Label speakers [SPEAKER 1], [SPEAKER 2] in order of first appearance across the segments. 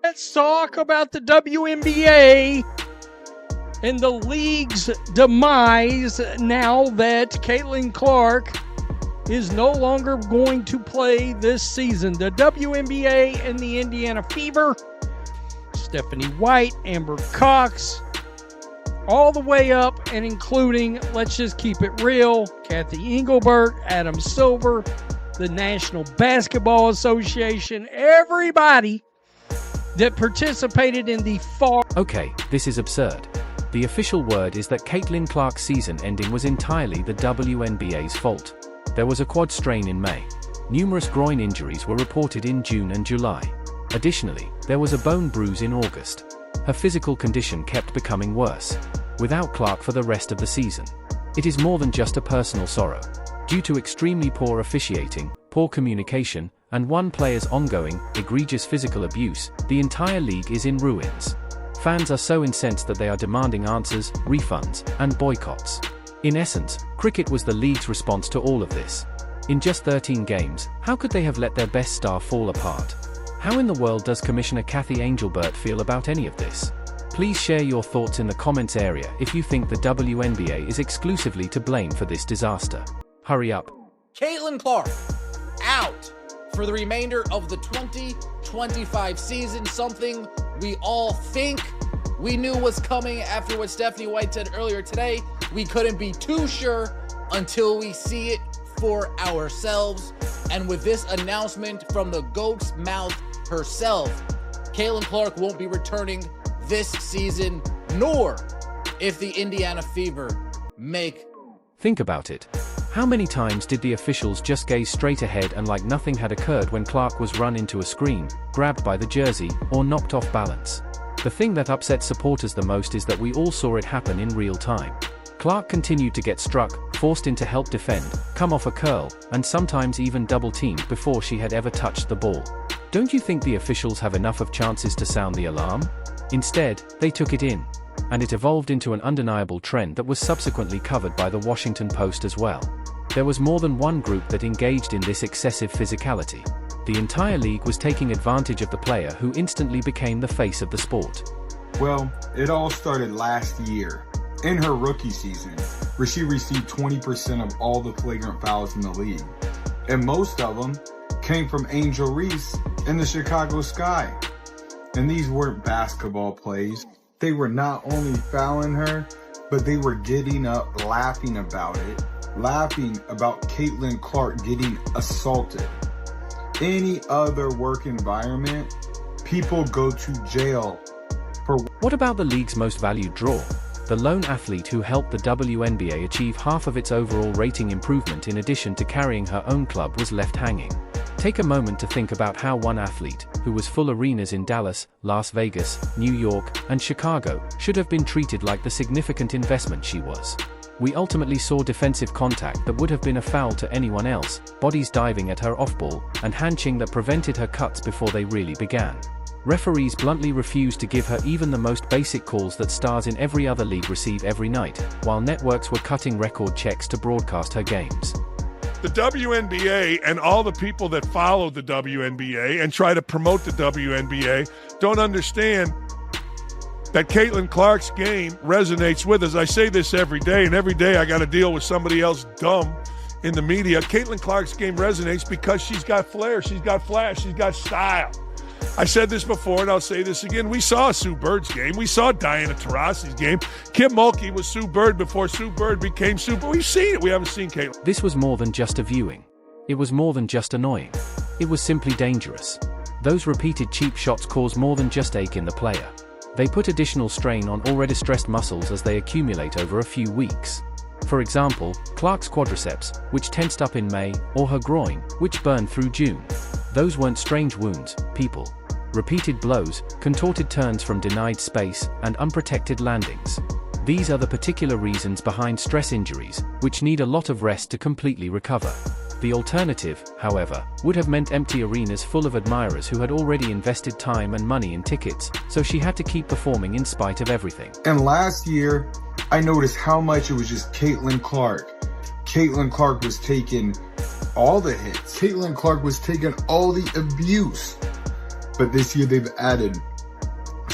[SPEAKER 1] Let's talk about the WNBA and the league's demise now that Caitlin Clark is no longer going to play this season. The WNBA and the Indiana Fever, Stephanie White, Amber Cox, all the way up and including, let's just keep it real, Kathy Engelbert, Adam Silver, the National Basketball Association, everybody that participated in the fall.
[SPEAKER 2] Okay, this is absurd. The official word is that Caitlin Clark's season ending was entirely the WNBA's fault. There was a quad strain in May. Numerous groin injuries were reported in June and July. Additionally, there was a bone bruise in August. Her physical condition kept becoming worse, without Clark for the rest of the season. It is more than just a personal sorrow. Due to extremely poor officiating, poor communication, and one player's ongoing, egregious physical abuse, the entire league is in ruins. Fans are so incensed that they are demanding answers, refunds, and boycotts. In essence, cricket was the league's response to all of this. In just 13 games, how could they have let their best star fall apart? How in the world does Commissioner Kathy Engelbert feel about any of this? Please share your thoughts in the comments area if you think the WNBA is exclusively to blame for this disaster. Hurry up.
[SPEAKER 3] Caitlin Clark, out for the remainder of the 2025 season, something we all think we knew was coming after what Stephanie White said earlier today. We couldn't be too sure until we see it for ourselves. And with this announcement from the GOAT's mouth herself, Caitlin Clark won't be returning this season, nor if the Indiana Fever make.
[SPEAKER 2] Think about it. How many times did the officials just gaze straight ahead and like nothing had occurred when Clark was run into a screen, grabbed by the jersey, or knocked off balance? The thing that upsets supporters the most is that we all saw it happen in real time. Clark continued to get struck, forced into help defend, come off a curl, and sometimes even double-teamed before she had ever touched the ball. Don't you think the officials have enough of chances to sound the alarm? Instead, they took it in. And it evolved into an undeniable trend that was subsequently covered by the Washington Post as well. There was more than one group that engaged in this excessive physicality. The entire league was taking advantage of the player who instantly became the face of the sport.
[SPEAKER 4] Well, it all started last year, in her rookie season, where she received 20% of all the flagrant fouls in the league. And most of them came from Angel Reese in the Chicago Sky. And these weren't basketball plays. They were not only fouling her, but they were getting up, laughing about it, laughing about Caitlin Clark getting assaulted. Any other work environment, people go to jail for.
[SPEAKER 2] What about the league's most valued draw? The lone athlete who helped the WNBA achieve half of its overall rating improvement in addition to carrying her own club was left hanging. Take a moment to think about how one athlete, who was full arenas in Dallas, Las Vegas, New York, and Chicago, should have been treated like the significant investment she was. We ultimately saw defensive contact that would have been a foul to anyone else, bodies diving at her off-ball, and handching that prevented her cuts before they really began. Referees bluntly refused to give her even the most basic calls that stars in every other league receive every night, while networks were cutting record checks to broadcast her games.
[SPEAKER 5] The WNBA and all the people that follow the WNBA and try to promote the WNBA don't understand that Caitlin Clark's game resonates with us. I say this every day, and every day I got to deal with somebody else dumb in the media. Caitlin Clark's game resonates because she's got flair, she's got flash, she's got style. I said this before, and I'll say this again. We saw Sue Bird's game. We saw Diana Taurasi's game. Kim Mulkey was Sue Bird before Sue Bird became Sue Bird. We've seen it. We haven't seen Caitlin.
[SPEAKER 2] This was more than just a viewing. It was more than just annoying. It was simply dangerous. Those repeated cheap shots caused more than just ache in the player. They put additional strain on already stressed muscles as they accumulate over a few weeks. For example, Clark's quadriceps, which tensed up in May, or her groin, which burned through June. Those weren't strange wounds, people. Repeated blows, contorted turns from denied space, and unprotected landings. These are the particular reasons behind stress injuries, which need a lot of rest to completely recover. The alternative, however, would have meant empty arenas full of admirers who had already invested time and money in tickets, so she had to keep performing in spite of everything.
[SPEAKER 4] And last year, I noticed how much it was just Caitlin Clark. Caitlin Clark was taking all the hits. Caitlin Clark was taking all the abuse. But this year they've added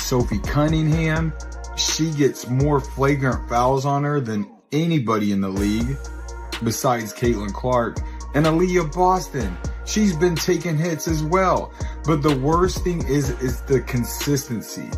[SPEAKER 4] Sophie Cunningham. She gets more flagrant fouls on her than anybody in the league besides Caitlin Clark. And Aaliyah Boston, she's been taking hits as well. But the worst thing is the consistency.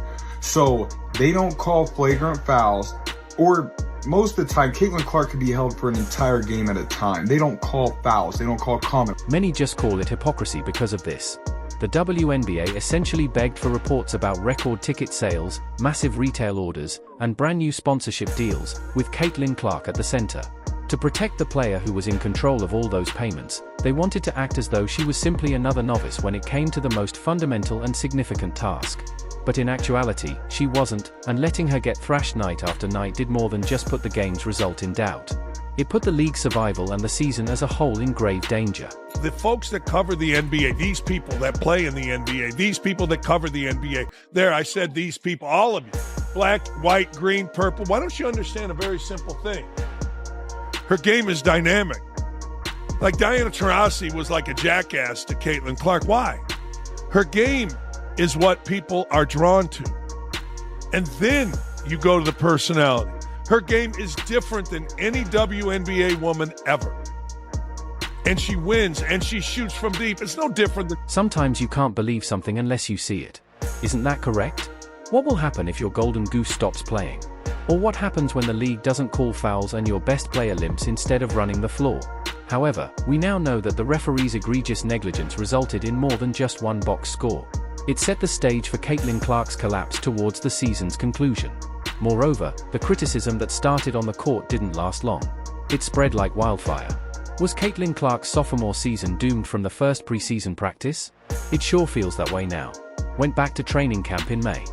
[SPEAKER 4] So they don't call flagrant fouls, or most of the time, Caitlin Clark could be held for an entire game at a time. They don't call fouls. They don't call common.
[SPEAKER 2] Many just call it hypocrisy because of this. The WNBA essentially begged for reports about record ticket sales, massive retail orders, and brand new sponsorship deals, with Caitlin Clark at the center. To protect the player who was in control of all those payments, they wanted to act as though she was simply another novice when it came to the most fundamental and significant task. But in actuality, she wasn't, and letting her get thrashed night after night did more than just put the game's result in doubt. It put the league's survival and the season as a whole in grave danger.
[SPEAKER 5] The folks that cover the NBA, these people that play in the NBA, these people that cover the NBA, there, I said these people, all of you, black, white, green, purple, why don't you understand a very simple thing? Her game is dynamic. Like Diana Taurasi was like a jackass to Caitlin Clark. Why? Her game is what people are drawn to. And then you go to the personality. Her game is different than any WNBA woman ever. And she wins, and she shoots from deep. It's no different than...
[SPEAKER 2] Sometimes you can't believe something unless you see it. Isn't that correct? What will happen if your golden goose stops playing? Or what happens when the league doesn't call fouls and your best player limps instead of running the floor? However, we now know that the referee's egregious negligence resulted in more than just one box score. It set the stage for Caitlin Clark's collapse towards the season's conclusion. Moreover, the criticism that started on the court didn't last long. It spread like wildfire. Was Caitlin Clark's sophomore season doomed from the first preseason practice? It sure feels that way now. Went back to training camp in May.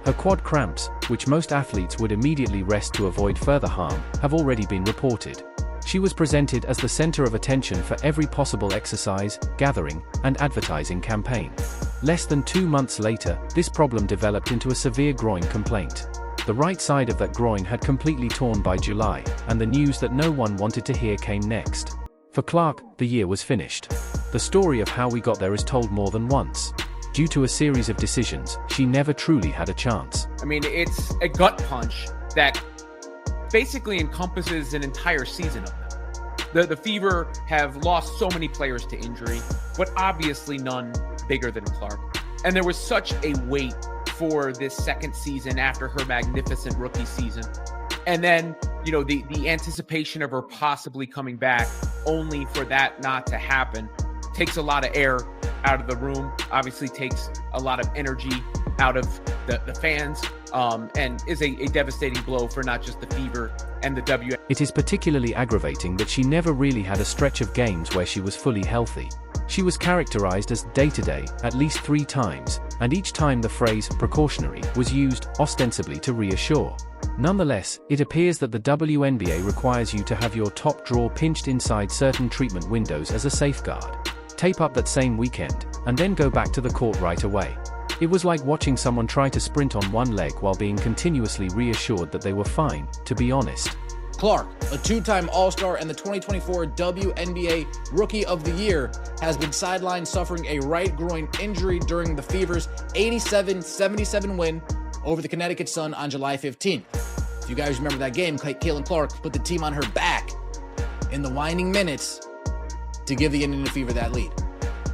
[SPEAKER 2] Her quad cramps, which most athletes would immediately rest to avoid further harm, have already been reported. She was presented as the center of attention for every possible exercise, gathering, and advertising campaign. Less than 2 months later, this problem developed into a severe groin complaint. The right side of that groin had completely torn by July, and the news that no one wanted to hear came next. For Clark, the year was finished. The story of how we got there is told more than once. Due to a series of decisions, she never truly had a chance.
[SPEAKER 6] I mean, it's a gut punch that basically encompasses an entire season of them. The Fever have lost so many players to injury, but obviously none bigger than Clark. And there was such a wait for this second season after her magnificent rookie season. And then, you know, the anticipation of her possibly coming back, only for that not to happen, takes a lot of air out of the room, obviously takes a lot of energy out of the fans, and is a devastating blow for not just the Fever and the W.
[SPEAKER 2] It is particularly aggravating that she never really had a stretch of games where she was fully healthy. She was characterized as day-to-day at least 3 times, and each time the phrase precautionary was used, ostensibly to reassure. Nonetheless, it appears that the WNBA requires you to have your top drawer pinched inside certain treatment windows as a safeguard. Tape up that same weekend, and then go back to the court right away. It was like watching someone try to sprint on one leg while being continuously reassured that they were fine, to be honest.
[SPEAKER 3] Clark, a 2-time All-Star and the 2024 WNBA Rookie of the Year, has been sidelined suffering a right groin injury during the Fever's 87-77 win over the Connecticut Sun on July 15th. If you guys remember that game, Caitlin Clark put the team on her back in the winding minutes to give the Indiana Fever that lead.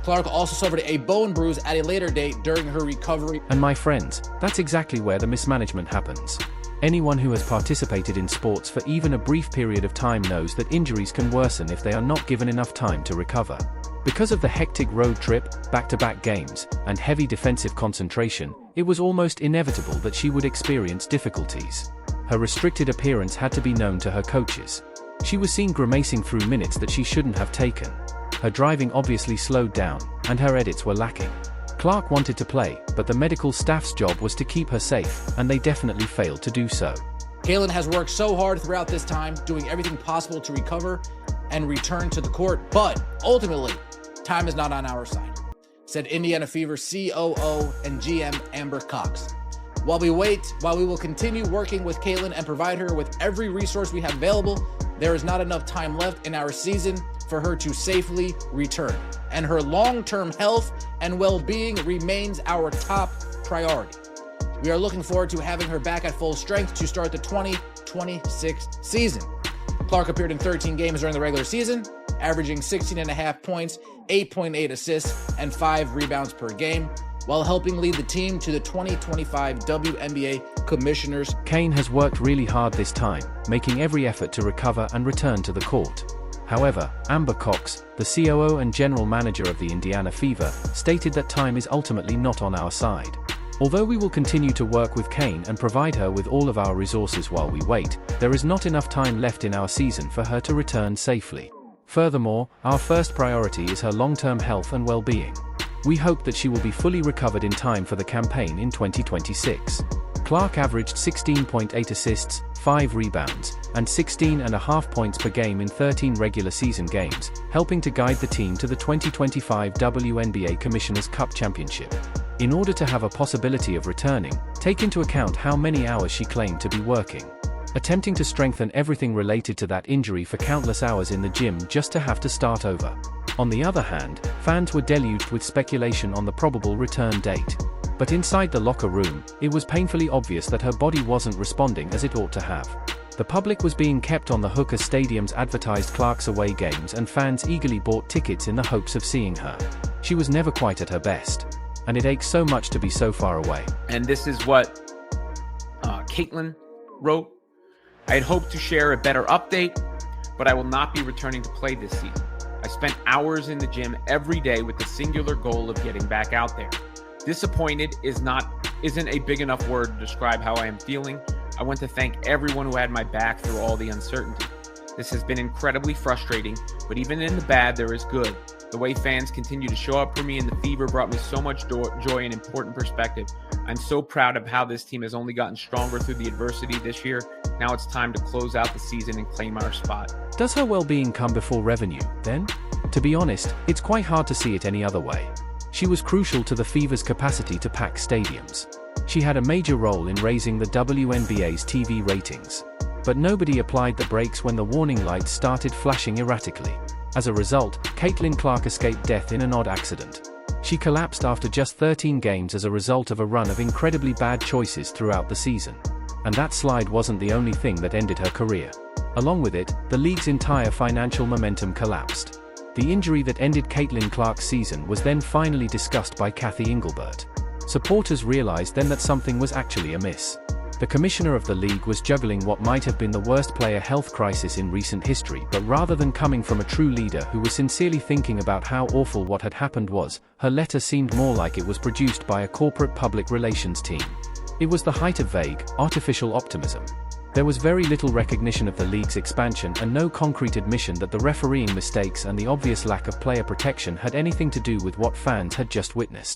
[SPEAKER 3] Clark also suffered a bone bruise at a later date during her recovery.
[SPEAKER 2] And my friends, that's exactly where the mismanagement happens. Anyone who has participated in sports for even a brief period of time knows that injuries can worsen if they are not given enough time to recover. Because of the hectic road trip, back-to-back games, and heavy defensive concentration, it was almost inevitable that she would experience difficulties. Her restricted appearance had to be known to her coaches. She was seen grimacing through minutes that she shouldn't have taken. Her driving obviously slowed down, and her edits were lacking. Clark wanted to play, but the medical staff's job was to keep her safe, and they definitely failed to do so.
[SPEAKER 3] Caitlin has worked so hard throughout this time, doing everything possible to recover and return to the court, but ultimately, time is not on our side, said Indiana Fever COO and GM Amber Cox. While we will continue working with Caitlin and provide her with every resource we have available, there is not enough time left in our season for her to safely return, and her long-term health and well-being remains our top priority. We are looking forward to having her back at full strength to start the 2026 season. Clark appeared in 13 games during the regular season, averaging 16.5 points, 8.8 assists, and 5 rebounds per game, while helping lead the team to the 2025 WNBA Commissioners.
[SPEAKER 2] Kane has worked really hard this time, making every effort to recover and return to the court. However, Amber Cox, the COO and general manager of the Indiana Fever, stated that time is ultimately not on our side. Although we will continue to work with Kane and provide her with all of our resources while we wait, there is not enough time left in our season for her to return safely. Furthermore, our first priority is her long-term health and well-being. We hope that she will be fully recovered in time for the campaign in 2026. Clark averaged 16.8 assists, 5 rebounds, and 16.5 points per game in 13 regular season games, helping to guide the team to the 2025 WNBA Commissioners' Cup Championship. In order to have a possibility of returning, take into account how many hours she claimed to be working. Attempting to strengthen everything related to that injury for countless hours in the gym just to have to start over. On the other hand, fans were deluged with speculation on the probable return date. But inside the locker room, it was painfully obvious that her body wasn't responding as it ought to have. The public was being kept on the hook as stadiums advertised Clark's away games and fans eagerly bought tickets in the hopes of seeing her. She was never quite at her best. And it aches so much to be so far away.
[SPEAKER 6] And this is what Caitlin wrote. I had hoped to share a better update, but I will not be returning to play this season. I spent hours in the gym every day with the singular goal of getting back out there. Disappointed isn't a big enough word to describe how I am feeling. I want to thank everyone who had my back through all the uncertainty. This has been incredibly frustrating, but even in the bad, there is good. The way fans continue to show up for me in the Fever brought me so much joy and important perspective. I'm so proud of how this team has only gotten stronger through the adversity this year. Now it's time to close out the season and claim our spot.
[SPEAKER 2] Does her well-being come before revenue, then? To be honest, it's quite hard to see it any other way. She was crucial to the Fever's capacity to pack stadiums. She had a major role in raising the WNBA's TV ratings. But nobody applied the brakes when the warning lights started flashing erratically. As a result, Caitlin Clark escaped death in an odd accident. She collapsed after just 13 games as a result of a run of incredibly bad choices throughout the season. And that slide wasn't the only thing that ended her career. Along with it, the league's entire financial momentum collapsed. The injury that ended Caitlin Clark's season was then finally discussed by Kathy Engelbert. Supporters realized then that something was actually amiss. The commissioner of the league was juggling what might have been the worst player health crisis in recent history, but rather than coming from a true leader who was sincerely thinking about how awful what had happened was, her letter seemed more like it was produced by a corporate public relations team. It was the height of vague, artificial optimism. There was very little recognition of the league's expansion and no concrete admission that the refereeing mistakes and the obvious lack of player protection had anything to do with what fans had just witnessed.